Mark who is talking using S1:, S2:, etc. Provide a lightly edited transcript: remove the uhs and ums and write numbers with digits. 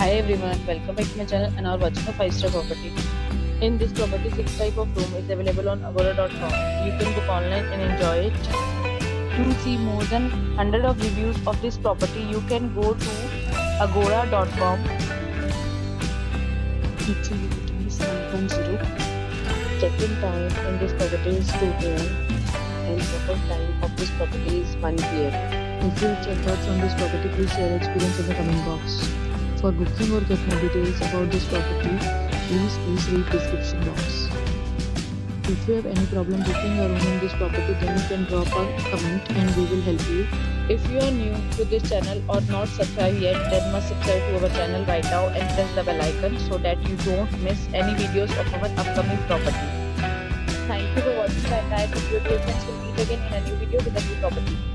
S1: Hi everyone, welcome back to my channel and are watching a 5-star property. In this property, 6 type of room is available on agora.com. You can book online and enjoy it. To see more than 100 of reviews of this property, you can go to agora.com. Its rating is 9.0. Check-in time in this property is 2 p.m. and check-out time of this property is 1 p.m. If you have checked out from this property, please share your experience in the comment box. For booking or get more details about this property, please read description box. If you have any problem booking a room in this property, then you can drop a comment and we will help you. If you are new to this channel or not subscribed yet, then must subscribe to our channel right now and press the bell icon so that you don't miss any videos of our upcoming property. Thank you for watching the entire video. Dear friends, will meet again in a new video with a new property.